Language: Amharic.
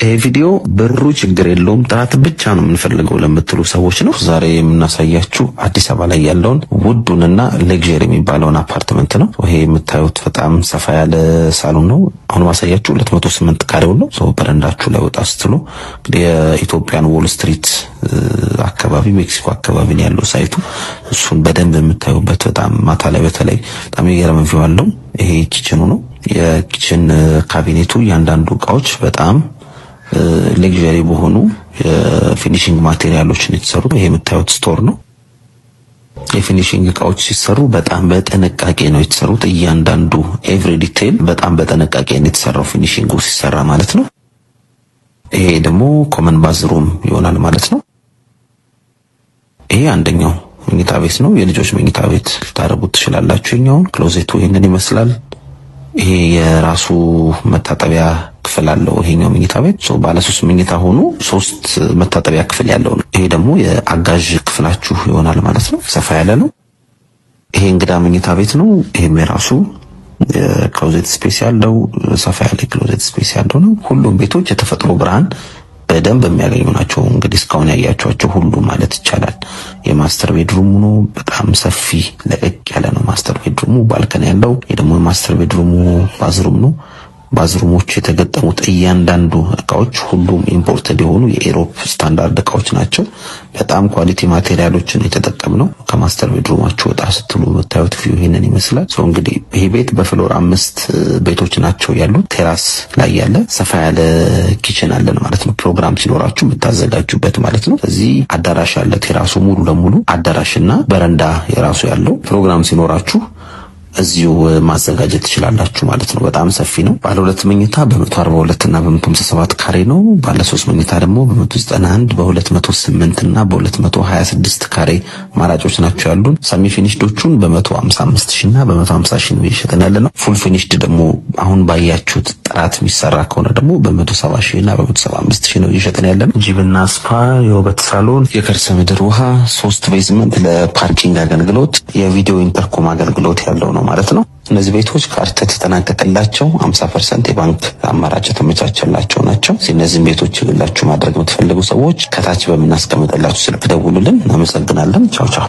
ይሄ ቪዲዮ ብሩ ችግር የለውም ጥራት ብቻ ነው የምንፈልገው ለምትሉ ሰዎች ነው። ዛሬ የምናሳያችሁ አዲስ አበባ ላይ ያለውን ውዱንና ሌግዠሪ የሚባለውን አፓርትመንት ነው። ይሄ የምታዩት በጣም ሰፋ ያለ ሳሎን ነው። አሁን ማሳያችሁ 208 ካሬው ነው። በረንዳችሁ ላይ ወጣ ስትሉ እንግዲህ የኢትዮጵያን ዎል ስትሪት አካባቢ ሜክሲኮ አካባቢ ነው ያለው ሳይቱ። እሱን በደንብ የምታዩበት በጣም ማታ ላይ በተለይ በጣም የገረመ ቪው አለው። ይሄ ኪችኑ ነው። የኪችን ካቢኔቱ እያንዳንዱ እቃዎች በጣም ሌግዠሪ በሆኑ የፊኒሺንግ ማቴሪያሎች ነው የተሰሩት። ይሄ የምታዩት ስቶር ነው። የፊኒሺንግ እቃዎች ሲሰሩ በጣም በጥንቃቄ ነው የተሰሩት። እያንዳንዱ ኤቭሪ ዲቴል በጣም በጥንቃቄ ነው የተሰራው ፊኒሺንጉ ሲሰራ ማለት ነው። ይሄ ደግሞ ኮመን ባዝሩም ይሆናል ማለት ነው። ይሄ አንደኛው መኝታ ቤት ነው። የልጆች መኝታ ቤት ልታረጉት ትችላላችሁ። የኛውን ክሎዜቱ ይሄንን ይመስላል። ይሄ የራሱ መታጠቢያ ክፍል አለው። ይሄኛው መኝታ ቤት ባለ 3 መኝታ ሆኖ 3 መታጠቢያ ክፍል ያለው ነው። ይሄ ደግሞ የአጋዥ ክፍላችሁ ይሆናል ማለት ነው። ሰፋ ያለ ነው። ይሄ እንግዳ መኝታ ቤት ነው። ይሄም የራሱ ክሎዜት ስፔስ ያለው ሰፋ ያለ ክሎዜት ስፔስ ያለው ነው። ሁሉም ቤቶች የተፈጥሮ ብርሃን በደንብ የሚያገኙ ናቸው። እንግዲህ እስካሁን ያያችኋቸው ሁሉ ማለት ይቻላል። የማስተር ቤድሩሙ ነው። በጣም ሰፊ ለቀቅ ያለ ነው ማስተር ቤድሩሙ። ባልከን ያለው ይሄ ደግሞ የማስተር ቤድሩሙ ባዝሩም ነው። ባዝሩሞች የተገጠሙት እያንዳንዱ እቃዎች ሁሉም ኢምፖርትድ የሆኑ የኢሮፕ ስታንዳርድ እቃዎች ናቸው። በጣም ኳሊቲ ማቴሪያሎችን የተጠቀምነው። ከማስተር ቤድሩማቸው ወጣ ስትሉ የምታዩት ቪው ይሄንን ይመስላል። እንግዲህ ይሄ ቤት በፍሎር 5 ቤቶች ናቸው ያሉት። ቴራስ ላይ ያለ ሰፋ ያለ ኪችን አለን ማለት ነው። ፕሮግራም ሲኖራችሁ የምታዘጋጁበት ማለት ነው። እዚህ አዳራሽ አለ። ቴራሱ ሙሉ ለሙሉ አዳራሽና በረንዳ የራሱ ያለው ፕሮግራም ሲኖራችሁ እዚሁ ማዘጋጀት ትችላላችሁ ማለት ነው። በጣም ሰፊ ነው። ባለ 2 መኝታ በ142 እና በ157 ካሬ ነው። ባለ 3 መኝታ ደግሞ በ191 በ208 እና በ226 ካሬ ማራጮች ናቸው ያሉን። ሰሚ ፊኒሽዶቹን በ155 ሺህ እና በ150 ሺህ ነው እየሸጥን ያለ ነው። ፉል ፊኒሽድ ደግሞ አሁን ባያችሁት ጥራት የሚሰራ ከሆነ ደግሞ በ170 ሺህ እና በ175 ሺህ ነው እየሸጥን ያለ ነው። ጂምና ስፓ፣ የውበት ሳሎን፣ የከርሰ ምድር ውሃ፣ 3 ቤዝመንት ለፓርኪንግ አገልግሎት፣ የቪዲዮ ኢንተርኮም አገልግሎት ያለው ነው ማለት ነው። እነዚህ ቤቶች ካርታ የተጠናቀቀላቸው 50% የባንክ አማራጭ የተመቻቸላቸው ናቸው። እነዚህ ቤቶች ግላችሁ ማድረግ የምትፈልጉ ሰዎች ከታች በምናስቀምጥላችሁ ስልክ ደውሉልን። እናመሰግናለን። ቻው ቻው።